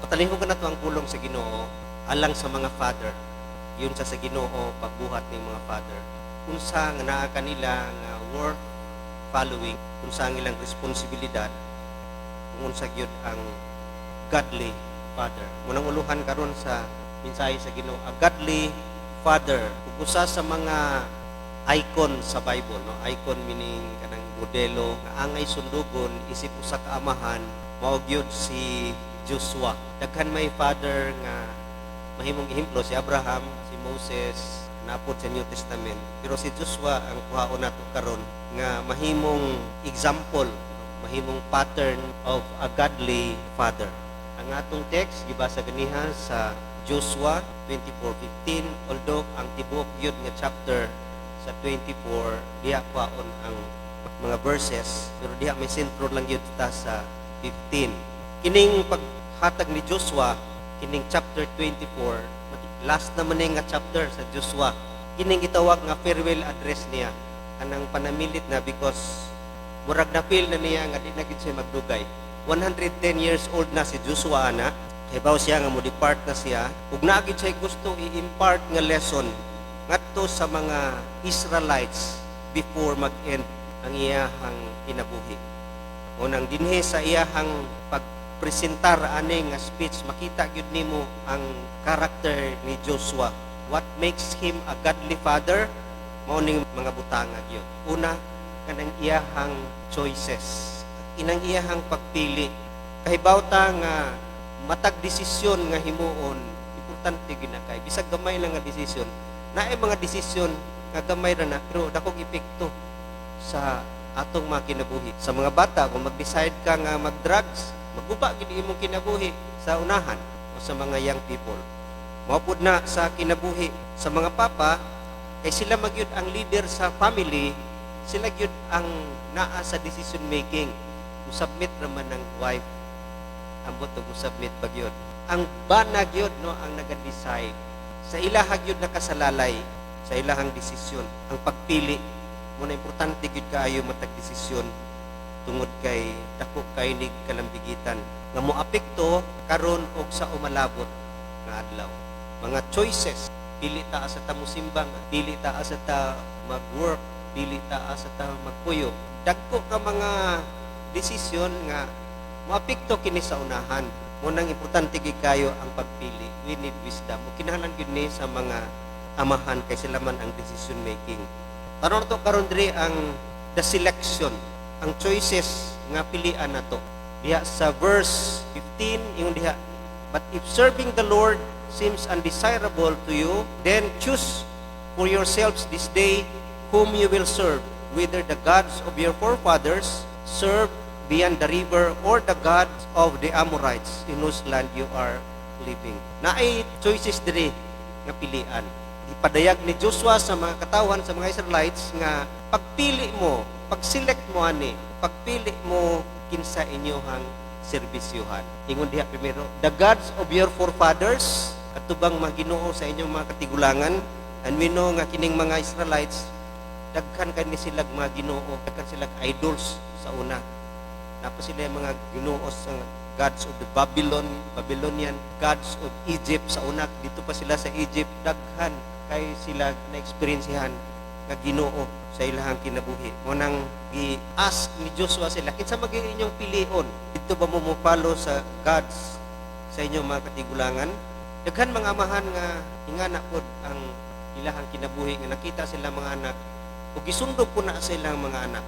Patalingkon ka na to ang pulong sa Ginoo alang sa mga father. Yun sa Ginoo pagbuhat ng mga father. Unsa nga naa kanila nga worth following, unsa ang ilang responsibilidad, kung unsa gyud ang godly father. Munang uluhan karon sa mensahe sa Ginoo, a godly father. Ug usa sa mga icon sa Bible, no? Icon meaning kanang modelo nga angay sundugon isip usa ka amahan, mao gyud si Joshua. Daghan may father nga mahimong ehemplo, si Abraham, si Moses, naapod sa New Testament. Pero si Joshua ang kuhaon nato karon nga mahimong example, mahimong pattern of a godly father. Ang atong text gibasa ganiha sa Joshua 24:15, although ang tibuok yun nga chapter sa 24 diha kuhaon ang mga verses, pero diha may sentro lang yun ta sa 15. Kining paghatag ni Joshua, kining chapter 24, last naman nga chapter sa Joshua. Kining gitawag nga farewell address niya, kanang panamilit na, because murag na feel na niya nga di na gid siya magdugay. 110 years old na si Joshua ana, hibaw siya nga mo depart na siya, ug naa gid siya gusto i-impart nga lesson ngadto sa mga Israelites before mag-end ang iyahang kinabuhi. Unang dinhi sa iyahang pagpresentar ani nga speech, makita gyud nimo ang karakter ni Joshua. What makes him a godly father? Mao ning mga butanga gyud. Una, kanang iyahang choices, inang iyahang pagpili. Kahibaw ta nga matag desisyon nga himuon, importante gyud na kay bisag gamay lang nga desisyon. Naay mga desisyon nga gamay ra na pero dakong epekto sa atong mga kinabuhi. Sa mga bata, kung mag-decide ka nga mag-drugs, maguba gid imong kinabuhi sa unahan o sa mga young people. Maupod na sa kinabuhi sa mga papa, kay sila magyud ang leader sa family, sila gyud ang naa sa decision making. Musubmit raman ng wife, ambot og musubmit bagyod. Ang bana gyud no ang naga-decide sa ilaha gyud nakasalalay sa ilahang desisyon. Ang pagpili mo na importante gyud kaayo matag desisyon tungod kay dako kay nig kalambigitan nga moapekto karon og sa umalabot nga adlaw. Mga choices, pili ta asa ta musimbang, pili ta asa ta mag-work, pili ta asa ta magpuyo. Dagko ka mga desisyon nga moapekto kini sa unahan. Munang importante gyud kayo ang pagpili. We need wisdom. O kinahanglan gyud ni sa mga amahan kay sila man ang decision making. Karon to karon diri ang the selection, ang choices nga pilian nato. Diha sa verse 15 ingon diha, but if serving the Lord seems undesirable to you, then choose for yourselves this day whom you will serve, whether the gods of your forefathers served beyond the river or the gods of the Amorites in whose land you are living. Naay choices diri nga pilian. Ipadayag ni Joshua sa mga katawan sa mga Israelites nga pagpili mo, pag-select mo ani, pagpili mo kinsa inyohang serbisyuhan. Ingon diha primero, the gods of your forefathers, atubang mga Ginoo sa inyong mga katigulangan. And we know nga kining mga Israelites daghan kani sila mga Ginoo, daghan sila idols sa una. Tapos sila yung mga Ginoo sa gods of the Babylonian, gods of Egypt sa una. Dito pa sila sa Egypt, daghan kay sila na-experiencehan nga Ginoo sa ilahang kinabuhi. Munang i-ask ni Joshua sila, kinsa maging inyong pilion? Dito ba mo follow sa gods sa inyong mga katigulangan? Daghan mga amahan nga ingana pod ang ilahang kinabuhi nga nakita sila mga anak ug gisundog po na sa ilang mga anak.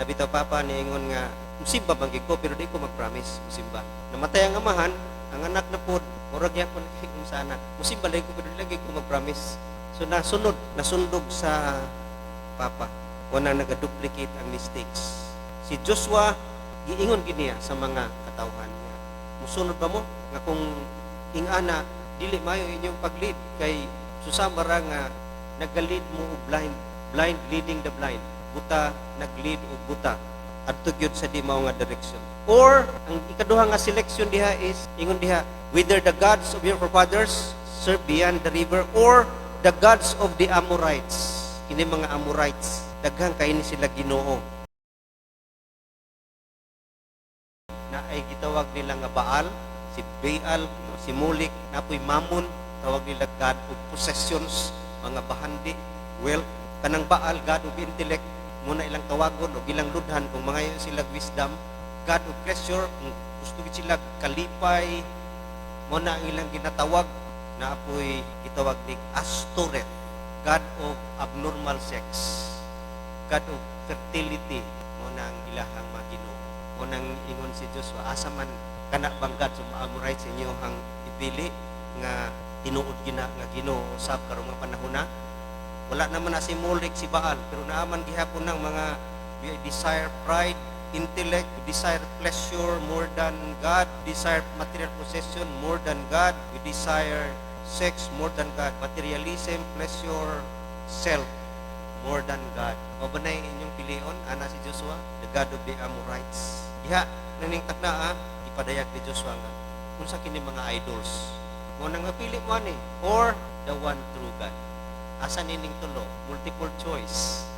Nabitaw papa niingon nga musimba bangkig ko pero di ko mag-promise musimba. Namatay ang amahan, ang anak na pod, murag gyapon kung sa anak. Musimba lagi ko pero di lagi ko mag-promise. So nasundog sa papa. Wala naga-duplicate ang mistakes. Si Joshua giingon gid niya sa mga katawhan niya. Musunod ba mo nga kung ingana dili mayo inyong pag-lead kay susamara nga nag-lead mo og blind leading the blind. Buta nag-lead og buta adto gyud sa di mao nga direction. Or ang ikaduha nga selection diha is ingon diha, whether the gods of your forefathers serve beyond the river or the gods of the Amorites. Kini mga Amorites, daghang kay ni sila Ginoo na ay gitawag nila nga Baal si Baal, si Molech, napoy Mammon, tawag nila God of possessions, mga bahandi, wealth. Kanang Baal, God of intellect, muna ilang tawagon o ilang ludhan kung mga yun sila wisdom. God of pleasure, kung gusto sila kalipay, muna ang ilang ginatawag, na apoy itawag ni Astoret, God of abnormal sex, God of fertility, muna ang ilahang mga Ginoo. Munang ingon si Joshua, asa man kana bang God sumaamuray sa inyo hang ibili nga tinuod gina nga Ginoo usab karong nga panahon na. Wala naman na si Molech, si Baal, pero naaman gihapon ng mga we desire pride, intellect, we desire pleasure more than God, desire material possession more than God, we desire sex more than God, materialism, pleasure, self more than God. O ba na inyong pilion, ana si Joshua, the God of the Amorites. Diha, naning takna ipadayag ni Joshua nga, kung sa kini mga idols, mo nang mapili mo ani, or the one true God. Asa nining tulo, multiple choice.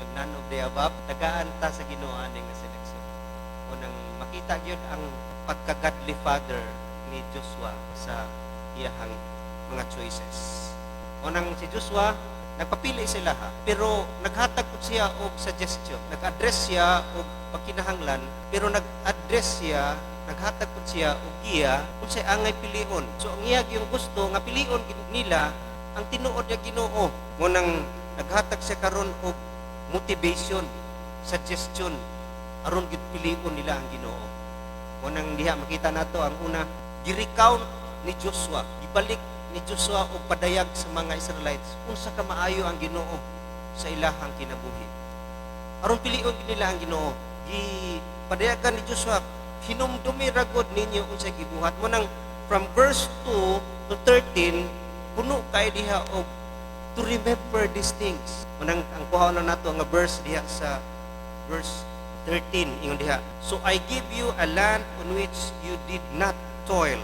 Yung none of the above, tagaan ta sa Ginoo aning nga seleksyon. O nang makita gyud ang pagka-godly father ni Joshua sa iyahang mga choices. O nang si Joshua, nagpapili sila pero naghatag po siya og suggestion. Nag-address siya og pagkinahanglan, pero nag-address siya, naghatag po siya og giya kung say angay pilion. So ang iya yung gusto nga pilion nila ang tinuod niya Ginoo. Mo nang naghatag siya karon og motivation, suggestion aron gid pilion nila ang Ginoo. Mo nang diha makita nato ang una, gi-recount ni Joshua, ibalik ni Joshua og padayag sa mga Israelites unsa ka maayo ang Ginoo sa ilahang kinabuhi. Aron pilion nila ang Ginoo. Padayagan ni Joshua, hinumdumi ra gud ninyo unsa gibuhat. Mo nang from verse 2 to 13 puno kay diha og to remember these things. Mo nang ang kuha na nato nga verse diha sa verse 13 ingon diha, so I give you a land on which you did not toil,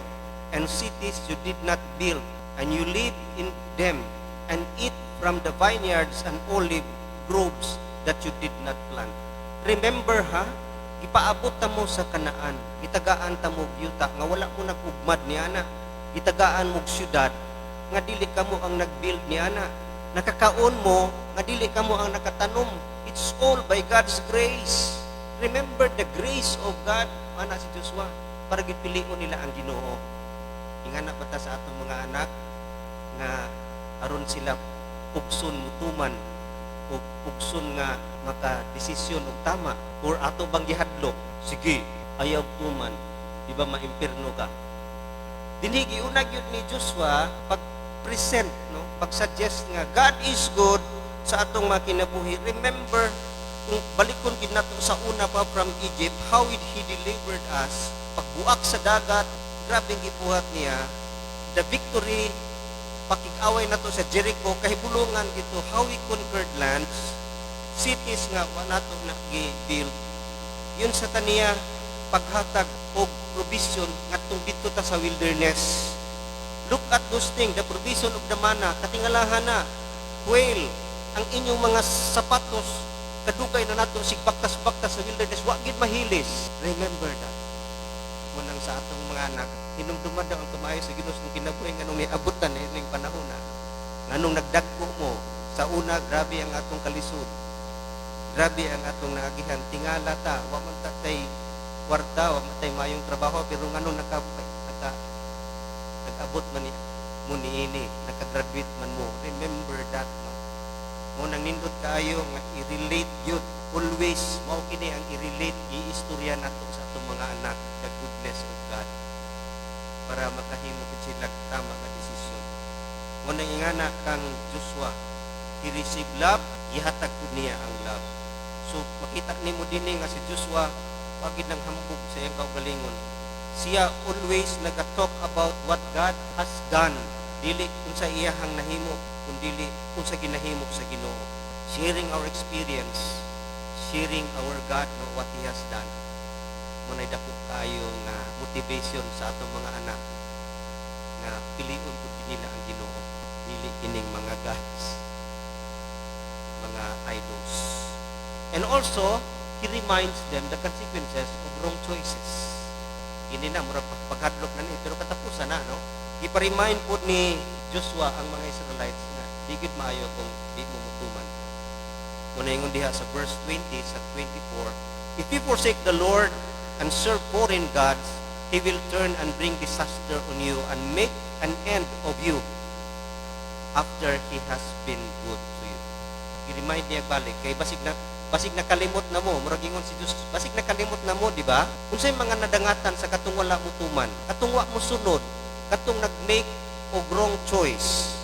and cities you did not build, and you live in them, and eat from the vineyards and olive groves that you did not plant. Remember gipaabot ta mo sa Kanaan, gitagaan ta mo yuta nga wala mo nagugmad ni ana, gitagaan mo syudad nga dili kamo ang nagbuild ni ana, nakakaon mo nga dili kamo ang nakatanom. It's all by God's grace. Remember the grace of God, ana si Joshua, para gipilion nila ang Ginoo. Ingana bata sa atong mga anak nga aron sila pugson mutuman o pugson nga maka-desisyon og tama, or ato bang gihadlok, sige ayaw tuman, di ba maimpirno ka. Dinhi giunag yun ni Joshua pag-present, no? Pag-suggest nga God is good sa atong mga kinabuhi. Remember, kung balikon gid nato sa una pa from Egypt, how He delivered us, pagbuak sa dagat, grabe gibuhat niya, the victory, pakig-away nato sa Jericho, kahibulungan ito, how we conquered lands, cities nga wa nato nag-build. Yun sa kaniya paghatag og provision ngadtong didto ta sa wilderness. Look at those things, the provision of the manna, katingalahan na, quail, ang inyong mga sapatos, kadugay na nato sigbaktas-baktas sa wilderness, wa gid mahilis. Remember that. Munang sa atong mga anak, hinumdumad daw ang tumayo sa Ginos ng kinabuhi nganong niabutan ining panahon na. Nganong nagdagko mo sa una, grabe ang atong kalisod. Grabe ang atong naagihan, tingala ta, wa man ta tay kwarta, wa man tay mayong trabaho, pero nganong nag-abot man mo niini, naka-graduate man mo. Remember that, no? Mo nang nindot kayo nga i-relate yun. Always, mao kini ang i-relate, i-istorya nato sa atong mga anak, the goodness of God, para makahimo sila tama nga desisyon. Mo nang ingana kang Joshua, he received love, ihatag ko niya ang love. So makita nimo dinhi nga si Joshua pagid nang hambog sa iyang kaugalingon. Siya always nag-talk about what God has done, dili unsa iyahang nahimo, kundi unsa ginahimo sa Ginoo. Sharing our experience, sharing our God, no, what He has done. Munay dako kayo nga motivation sa atong mga anak nga pilion pud nila ang Ginoo, dili kining mga gods, mga idols. And also, He reminds them the consequences of wrong choices. Kini na mura paghadlok na ni pero katapusan na no. Ipa-remind po ni Joshua ang mga Israelites na di gid maayo kung di mo mutuman. Muna ingon diha sa verse 20 sa 24, if you forsake the Lord and serve foreign gods, He will turn and bring disaster on you and make an end of you after He has been good to you. I-remind niya balik kay basig nakalimot na mo, murag ingon si Diyos, basig nakalimot na mo, di ba? Unsay mga nadangatan sa katong wala mo tuman, katong wa mo sunod, katong nag-make og wrong choice.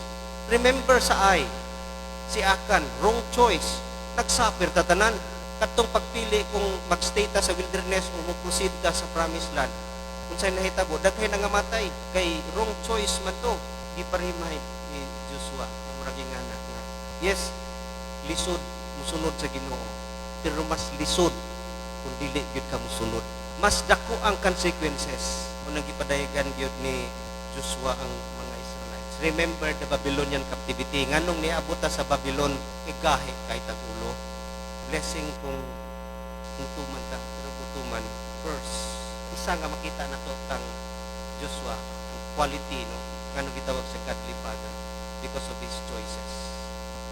Remember sa si Akan, wrong choice, nagsuffer tatanan. Katong pagpili kung magstay ta sa wilderness o mo-proceed ta sa promised land. Unsay nahitabo, daghay nangamatay kay wrong choice man to. Di pa-remind ni Joshua, murag ingana na. Yes, lisod musunod sa Ginoo, pero mas lisod kung dili gyud ka musunod. Mas dako ang consequences kung nagipadayagan gyud ni Joshua ang mga Israelites. Remember the Babylonian captivity. Nganong niabot ta sa Babylon, igahe kay tagulo. Blessing kung mutuman ta, pero mutuman first. Isa nga makita nato kang Joshua, ang quality no, nganong gitawag sa godly father because of his choices.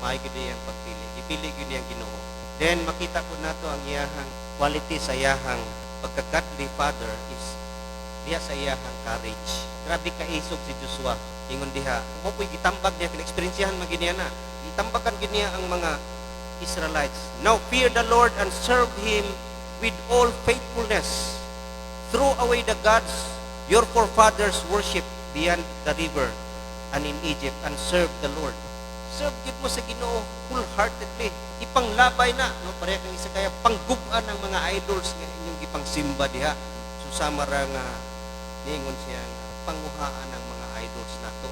Maay gid niyang pagpili. Ipili gid niyang Ginoo. Then makita ko nato ang iyahang quality sa iyahang pagka-godly father is diya sa iyahang courage. Grabe ka isog si Joshua. Ingon diha, mo po'y gitambag niya, kina-experiensyahan magid niya na. Itambagan gid niya ang mga Israelites. Now fear the Lord and serve Him with all faithfulness. Throw away the gods your forefathers worship beyond the river and in Egypt and serve the Lord. Serve gid mo sa Ginoo wholeheartedly. Ipanglabay na, no, pareha kang isa kaya pangguban ang mga idols nga inyong gipangsimba diha. Susama ra nga niingon siya nga panguhaan ang mga idols nato.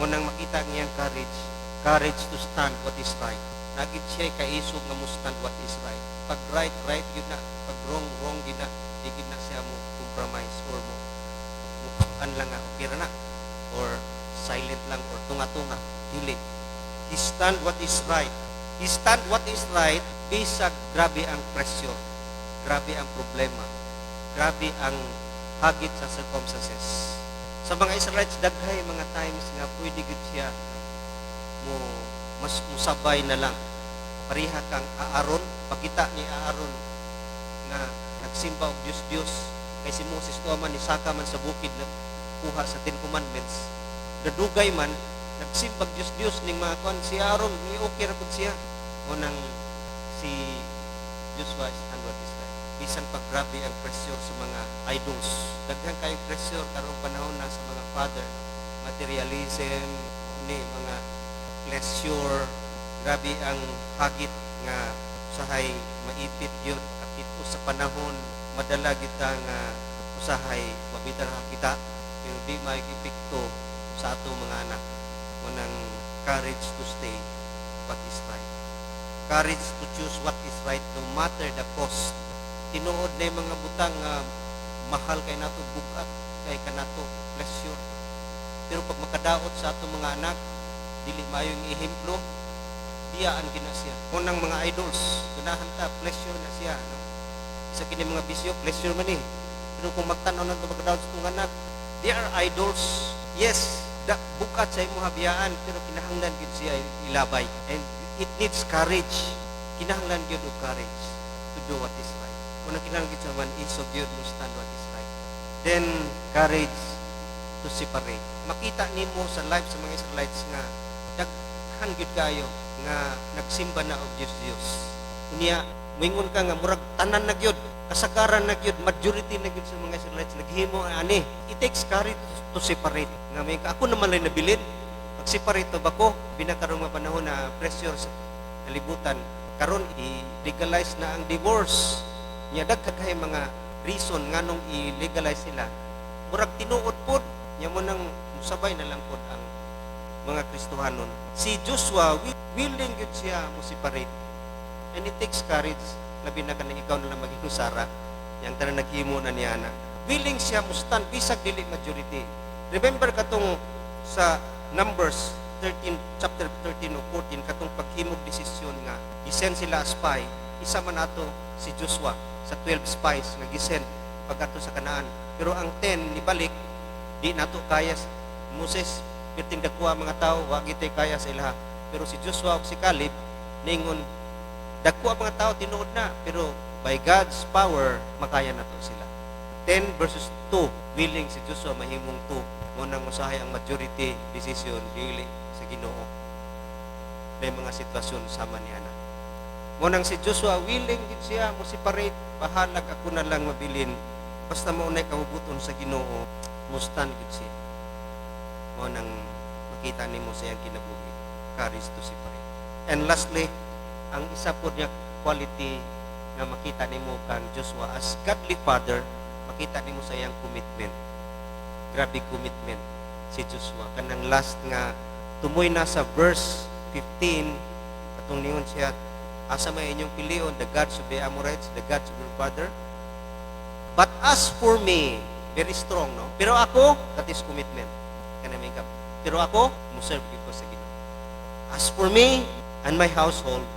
Ngunang makita niyang courage to stand what is right. Nagid siya kaisog nga mo stand what is right. Pag right yun na. Pag wrong yun na. Digid na siya mo compromise or mo mukuan lang nga okay ra na or silent lang or tunga-tunga. Dili. He stand what is right. He stand what is right bisag grabe ang pressure. Grabe ang problema. Grabe ang hagit sa circumstances. Sa mga Israelites, daghay mga times nga pwede gud siya mas musabay na lang. Pariha kang Aaron, pagkita ni Aaron na nagsimba og Diyos kay si Moses tuman ni saka man sa bukid na kuha sa 10 commandments. Dadugay man nagsimba Diyos ning mga kuan si Aaron, ni okay ra pud siya. Unang si Joshua and what is right. Bisan pag grabe ang pressure sa mga idols. Daghang kayo pressure karong panahon na sa mga father, materialism, ni mga pleasure, grabe ang hagit nga usahay maipit yun at ito sa panahon madala kita nga usahay mabitan kita pero di maigipikto sa ato mga anak. Unang courage to stay what is right, courage to choose what is right no matter the cost. Tinuod na yung mga butang nga mahal kay nato bugat kay kanato pleasure, pero pag makadaot sa ato mga anak dili mayong ihemplo, biyaan gina siya. Unang mga idols, ganahan ta, pleasure na siya. No? Sa kini mga bisyo, pleasure man eh. Pero kung magtanaw na ito magkadaot sa itong anak, they are idols. Yes, bukat sa imo habiyaan, pero kinahanglan gid siya ilabay. And it needs courage. Kinahanglan gid og courage to do what is right. Kung kinahanglan gid sa man is of you to stand what is right. Then, courage to separate. Makita nimo sa life sa mga Israelites nga daghan gyud kayo nga nagsimba na og Dios. Unya moingon ka nga murag tanan na gyud, kasagaran na gyud, majority na gyud sa mga Israelites naghimo ani. It takes courage to separate. Nga may ako naman lay nabilin. Mag-separate ba ko binakaron nga panahon na pressure sa kalibutan. Karon i-legalize na ang divorce. Nya daghan kay mga reason nganong i-legalize sila. Murag tinuod pod nya mo nang musabay na lang pod ang mga Kristohanon. Si Joshua, willing yun siya mo separate. And it takes courage. Labi na ka na ikaw na lang maging Sara. Yang tara naghimo na niya na. Willing siya mo stand, bisag dili majority. Remember katong sa Numbers 13, chapter 13 o 14, katong paghimog desisyon nga, gisend sila spy, isa man ato si Joshua sa 12 spies nga gisend pag ato sa Kanaan. Pero ang 10 nibalik, di nato kaya Moses, pirting dagko mga tao, wa gitay kaya sa ilaha. Pero si Joshua ug si Caleb ningon dagko ang mga tao tinuod na, pero by God's power makaya nato sila. 10 versus 2, willing si Joshua mahimong 2. Mo nang usahay ang majority decision dili sa Ginoo. May mga sitwasyon sama niya na. Mo nang si Joshua willing gid siya mo separate, bahalag ako na lang mabilin. Basta mo unay kahubuton sa Ginoo, mustan gid siya. Mo nang makita nimo sa iyang kinabuhi, courage to separate. And lastly, ang isa po niya quality na makita nimo kang Joshua as godly father, makita nimo sa iyang commitment. Grabe commitment si Joshua. Kanang last nga tumoy na sa verse 15, atong ningon siya, asa may inyong pilion, the gods of the Amorites, the gods of your father. But as for me, very strong, no? Pero ako, that is commitment. Kanaming kap. Pero ako, muserve ko sa Ginoo. As for me and my household,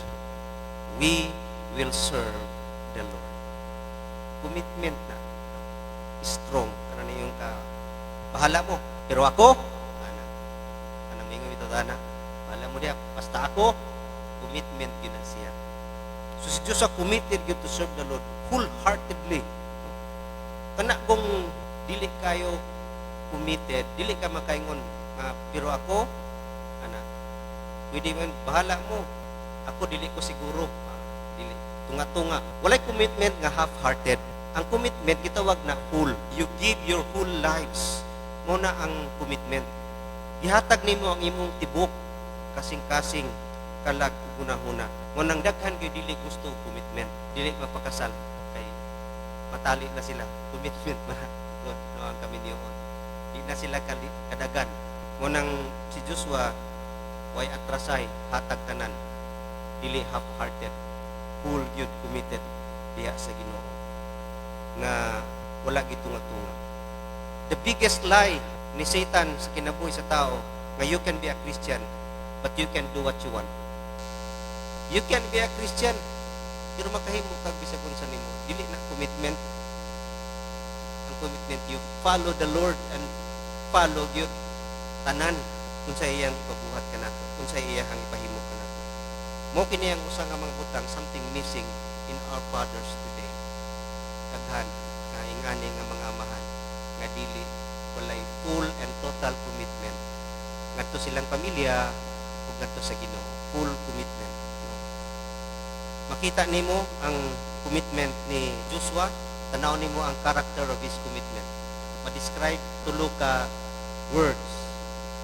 we will serve the Lord. Commitment na. Strong. Kanang yung bahala mo. Pero ako, kanang mingon ito na, bahala mo diya. Basta ako, commitment yun na siya. So si Diyos committed yun to serve the Lord wholeheartedly. Kana kung dili kayo committed, dili ka makaingon, pero ako, pwede man, bahala mo. Ako, dili ko siguro. Dili. Tunga-tunga. Walay commitment nga half-hearted. Ang commitment, gitawag na full. You give your whole lives. Muna ang commitment. Gihatag nimo ang imong tibok, kasing-kasing, kalag, huna-huna. Ngunang daghan kayo dili gusto commitment. Dili mapakasal. Kay matali na sila. Commitment man. God, no, ang kami niyo. Di na sila kadagan. Ngunang si Joshua, way atrasay, hatag tanan. Dili half-hearted. Full yun, committed diya sa Ginoo. Nga wala gitunga-tunga. The biggest lie ni Satan sa kinabuhi sa tao, nga you can be a Christian, but you can do what you want. You can be a Christian, pero makahimo kag bisag unsa nimo. Dili na commitment. Ang commitment, you follow the Lord and follow yun tanan kung sa iyang ipabuhat ka nato, kung sa iyang ipahimo ka nato. Mo kini ang usa nga mga butang, something missing in our fathers today. Daghan nga ingani nga mga amahan nga dili walay full and total commitment ngadto silang pamilya ug ngadto sa Ginoo. Full commitment. Makita nimo ang commitment ni Joshua, tanaw nimo ang character of his commitment. Ma-describe tulo ka words: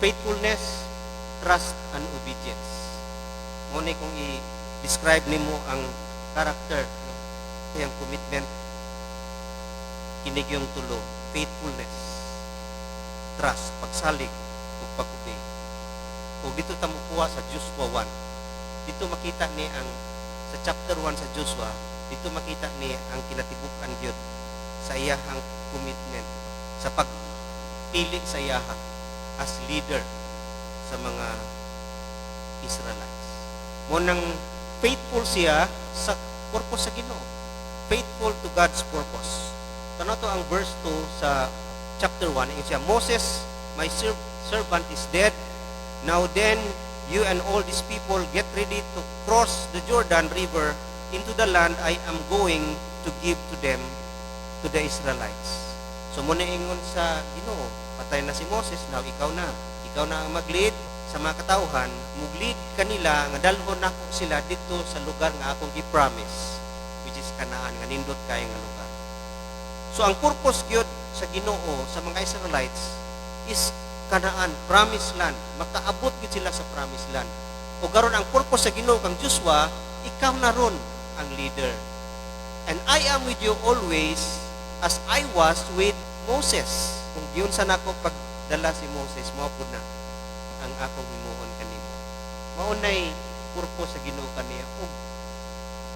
faithfulness, trust, and obedience. Ngunit kung i-describe nimo ang character, yung commitment, kinig yung tulo: faithfulness, trust, pagsalig, ug pag-obey. Ug dito ta mokuha sa Joshua 1. Dito makita ni ang sa chapter 1 sa Joshua, dito makita ni ang kinatibukan Dios sa iyahang commitment, sa pagpili sa iyaha as leader sa mga Israelites. Munang faithful siya sa purpose sa Ginoo. Faithful to God's purpose. Tanaw to ang verse 2 sa chapter 1. Ingon siya, Moses, my servant is dead. Now then, you and all these people get ready to cross the Jordan River into the land I am going to give to them, to the Israelites. So muna ingon sa Ginoo, patay na si Moses, now ikaw na ang mag-lead sa mga katauhan, mug-lead kanila nga dalhon nako sila dito sa lugar nga akong gi-promise, which is Canaan, nga nindot kay nga lugar. So ang purpose gyud sa Ginoo sa mga Israelites is Canaan, promised land. Makaabot gyud sila sa promised land. O garon ang purpose sa Ginoo kang Joshua, ikaw na ron ang leader. And I am with you always as I was with Moses. Kung giyon sa nako pagdala si Moses, mao pud na ang akong himuon kanimo. Mao nay purpose sa Ginoo kaniya. Ug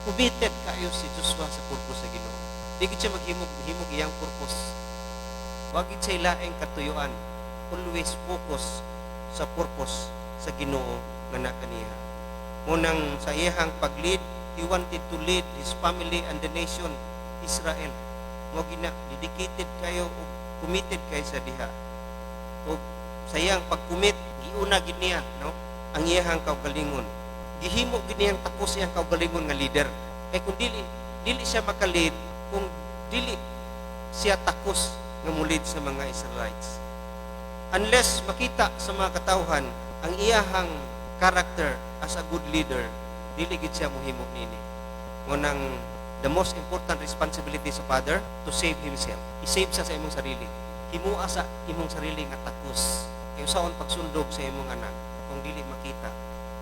committed kayo si Joshua sa purpose sa Ginoo. Di gid siya maghimog iyang purpose. Wa gid siya laing katuyuan. Always focus sa purpose sa Ginoo nga na kaniya. Munang sa iyang pag-lead, he wanted to lead his family and the nation Israel. Mo gina dedicated kayo og committed kay sa diha. O sayang pag-commit, giuna gid niya, no? Ang iyahang kaugalingon. Gihimo gid niyang tapos iyang kaugalingon nga leader. Kay kung dili siya makalid, kung dili siya takos nga mulid sa mga Israelites. Unless makita sa mga katawhan ang iyahang character as a good leader, dili gid siya mohimo nini. Ngunang the most important responsibility sa father to save himself. I-save sa imong sarili. Himua sa imong sarili nga takos. Kay usaon pagsundog sa imong anak kung dili makita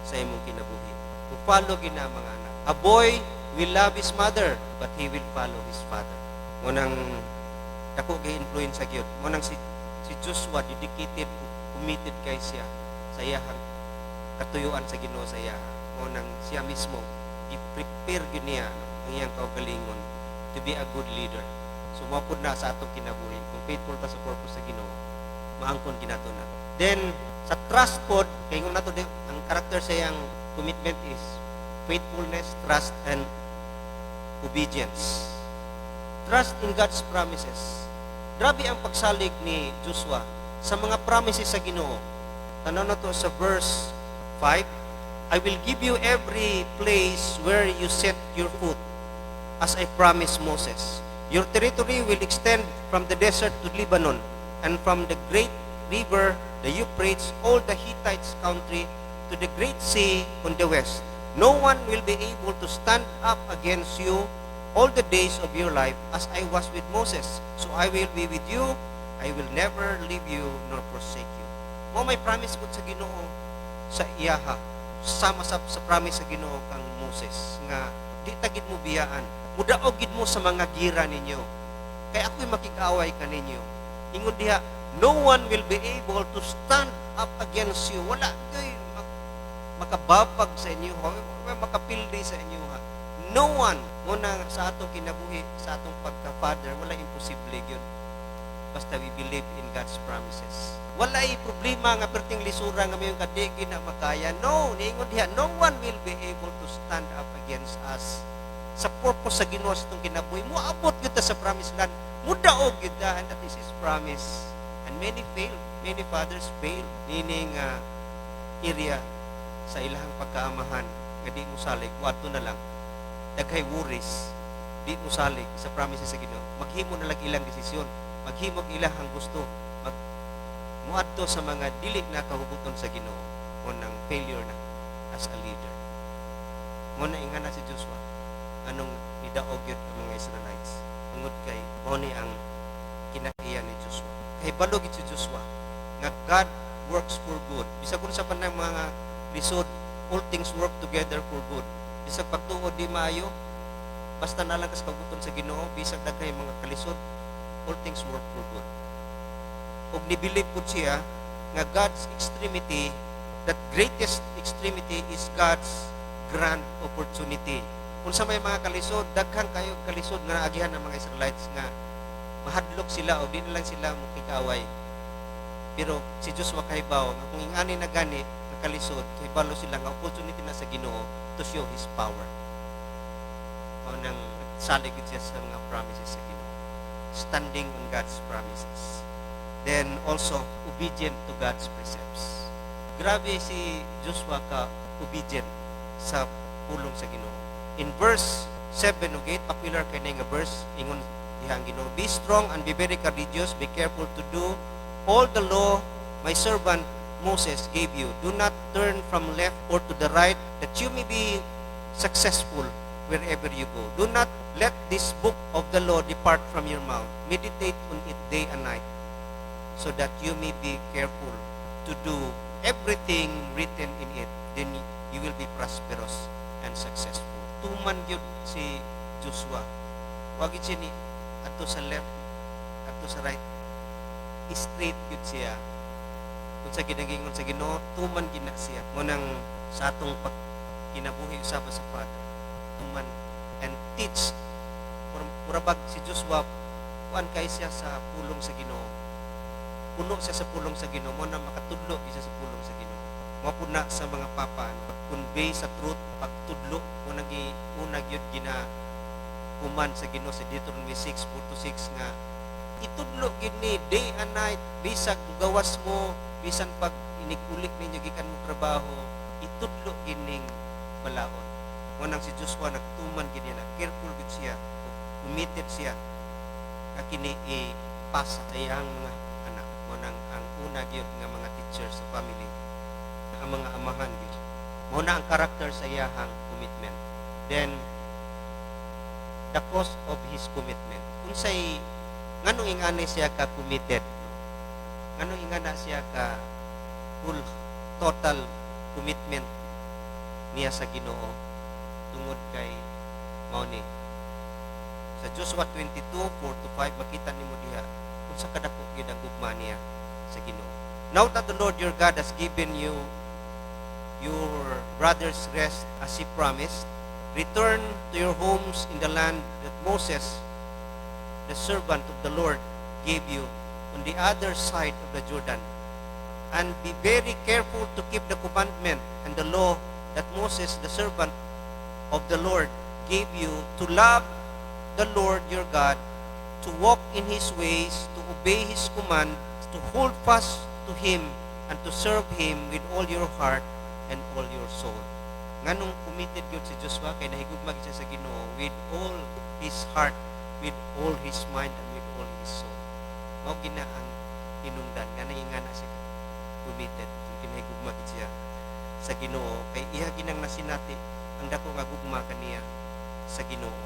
sa imong kinabuhi. Kung follow gina mga anak. A boy will love his mother, but he will follow his father. Ngunang dako gi-influence sa gyud. Ngunang si Joshua dedicated, committed kay siya sa iyang katuyuan sa Ginoo sa iya. Ngunang siya mismo i-prepare gyud niya ang iyang kaugalingon to be a good leader. So mapud na sa atong kinabuhi kung faithful ta sa purpose sa Ginoo, maangkon ginato na. Then sa trust pod kay ngon nato ang character sa iyang commitment is faithfulness, trust, and obedience. Trust in God's promises. Grabe ang pagsalig ni Joshua sa mga promises sa Ginoo. Tanaw na to sa verse 5, I will give you every place where you set your foot, as I promised Moses. Your territory will extend from the desert to Lebanon, and from the great river, the Euphrates, all the Hittites' country, to the great sea on the west. No one will be able to stand up against you all the days of your life, as I was with Moses. So I will be with you. I will never leave you nor forsake you. Mo may promise ko sa Ginoo sa iyaha, sama sa promise sa Ginoo kang Moses nga di tagid mo biyaan. Mudaog gid mo sa mga gira ninyo. Kay ako'y makig-away kaninyo. Ingon diha, no one will be able to stand up against you. Wala kay makababag sa inyo, makapildi sa inyo ha. No one, muna sa atong kinabuhi, sa atong pagka-father, wala imposible yun. Basta we believe in God's promises. Wala problema nga perting lisura nga mayong kadigi na makaya. No, niingon diha, no one will be able to stand up against us. Sa purpose sa Ginoo sa itong kinabuhi, muabot yun sa promised land. Mudaog yun and that is His promise. And many fail. Many fathers fail. Meaning, area sa ilahang pagkaamahan nga di mo salig, wato na lang daghay worries, di mo salig sa promises sa Ginoo. Maghimo na lang ilang desisyon, maghimo ilahang gusto, muadto sa mga dili na kahubuton sa Ginoo o ng failure na as a leader. Muna ingana si Joshua, anong nidaog yun ang mga Israelites. Tungod kay muna ang kinaiya ni Joshua. Kay balog si Joshua, nga God works for good. Bisa kung sa panang mga lisod, all things work together for good. Bisag pagtuod di maayo, basta na lang kas kaguton sa Ginoo, bisag daghay mga kalisod, all things work for good. Ug nibilib pud siya nga God's extremity, that greatest extremity is God's grand opportunity. Kung sa may mga kalisod, daghang kayo kalisod nga naagihan ng mga Israelites nga mahadlok sila o di na lang sila mukikaway. Pero si Joshua kahibaw nga kung ingani na gani nga kalisod, kahibalo sila nga opportunity na sa Ginoo to show His power. O nang salig siya sa mga promises sa Ginoo. Standing on God's promises. Then also, obedient to God's precepts. Grabe si Joshua ka obedient sa pulong sa Ginoo. In verse 7 o 8, popular kay nga verse, ingon dihang Ginoo, be strong and be very courageous, be careful to do all the law my servant Moses gave you. Do not turn from left or to the right, that you may be successful wherever you go. Do not let this book of the law depart from your mouth. Meditate on it day and night, so that you may be careful to do everything written in it. Then you will be prosperous and successful. Tuman yun si Joshua. Wag siya ni ato sa left, ato sa right. Straight yun siya. Kung sa ginagingon sa Ginoo, tuman gina siya. Munang sa atong kinabuhi usab sa Father. Tuman and teach. Murabag si Joshua, kuan kay siya sa pulong sa Ginoo. Puno siya sa pulong sa Ginoo, mo na makatudlo siya sa pulong sa Ginoo. Mapuna sa mga papa, pag-convey sa truth, pagtudlo, mo unag yun gina kuman sa Ginoo sa Deuteronomy 6:4-6 nga itudlo gid ni day and night, bisag gawas mo, bisan pag inigulik ninyo gikan mo trabaho, itudlo gid ning balaod. Mo nang si Joshua nagtuman gid na, careful gid siya, committed siya nga kini ipasa sa iyang mga anak. Mo nang ang una gyud nga mga teachers sa family, ang mga amahan gyud. Mo na ang character sa iyahang commitment. Then the cost of his commitment. Unsay nganong ingana siya ka committed? Nganong ingana siya ka full total commitment niya sa Ginoo tungod kay mao ni sa Joshua 22:4-5 makita nimo diha unsa kadako gyud ang gugma niya sa Ginoo. Now that the Lord your God has given you your brother's rest as he promised, return to your homes in the land that Moses, the servant of the Lord, gave you on the other side of the Jordan. And be very careful to keep the commandment and the law that Moses, the servant of the Lord, gave you, to love the Lord your God, to walk in His ways, to obey His command, to hold fast to Him, and to serve Him with all your heart and all your soul. Nganong committed yun si Joshua kay nahigugmag siya sa Ginoo with all his heart, with all his mind, and with all his soul. Mao gina ang hinungdan nga naingana siya committed kung kinahigugmag siya sa Ginoo kay iya ginang nasinati ang dako nga gugma kaniya sa Ginoo.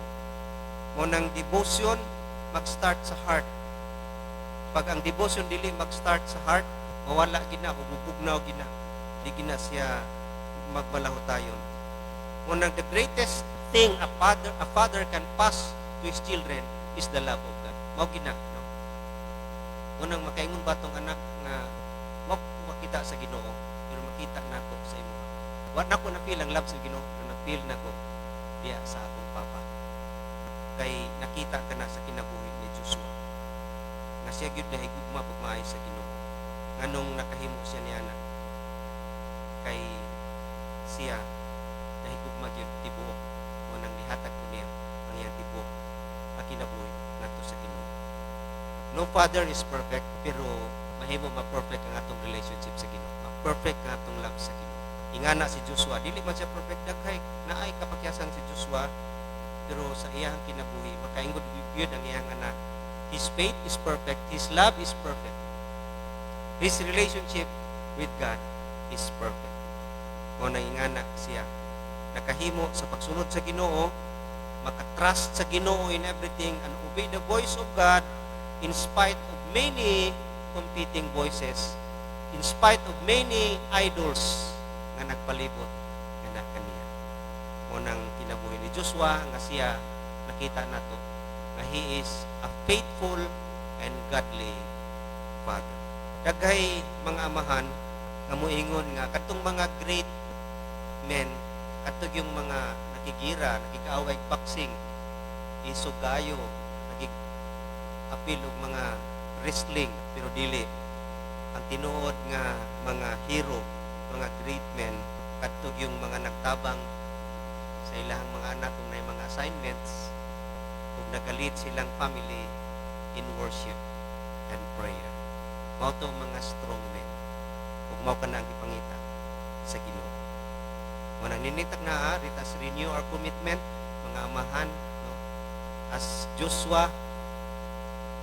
Mo nang devotion mag-start sa heart. Pag ang devotion dili mag-start sa heart, mawala gina o bubugnaw gina. Di gina siya magbalahutayon. One of the greatest thing a father can pass to his children is the love of God. Mao gina, no? Unang makaingon ba tong anak nga mao makita sa Ginoo, pero makita nako sa imo. Wa nako na feel ang love sa Ginoo, na feel nako diya sa akong papa. Kay nakita ka na sa kinabuhi ni Joshua. Nga siya gyud nahigugma pagmaay sa Ginoo. Nganong nakahimo siya ni anak kay siya nahigugma gyud tibuok mo nang nihatag ko niya ang iyang tibuok ang kinabuhi ngadto sa Ginoo. No father is perfect, pero mahimo ma-perfect ang atong relationship sa Ginoo. Ma-perfect ang atong love sa Ginoo. Ingana si Joshua, dili man siya perfect, daghay naay kapakyasan si Joshua, pero sa iyang kinabuhi makaingon gyud ang iyang anak. His faith is perfect, his love is perfect. His relationship with God is perfect. Mo na ingana siya nakahimo sa pagsunod sa Ginoo, makatrust sa Ginoo in everything, and obey the voice of God in spite of many competing voices, in spite of many idols nga nagpalibot nga kaniya. Mo nang kinabuhi ni Joshua nga siya nakita nato nga he is a faithful and godly father. Daghay mga amahan nga moingon nga katong mga great men, katong yung mga nakigira, nakikaaway boxing, isugayo, nagig-apil og mga wrestling, pero dili ang tinuod nga mga hero, mga great men, katong yung mga nagtabang sa ilang mga anak kung na mga assignments, kung nagalit silang family in worship and prayer. Mao to mga strong men. Ug mao ka na ang ipangita sa Ginoo. Mo nang ninitag na let us renew our commitment, mga amahan, no? As Joshua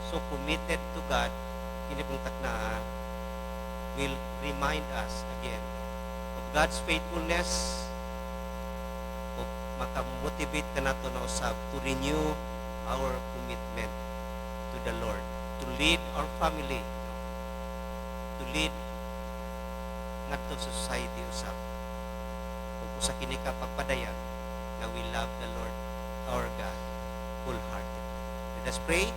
so committed to God, kini pong taknaan will remind us again of God's faithfulness, of makamotivate ka nato na usab to renew our commitment to the Lord, to lead our family, to lead ngadto sa society usab. Ug usa kini ka pagpadayan na we love the Lord our God wholeheartedly. Let us pray.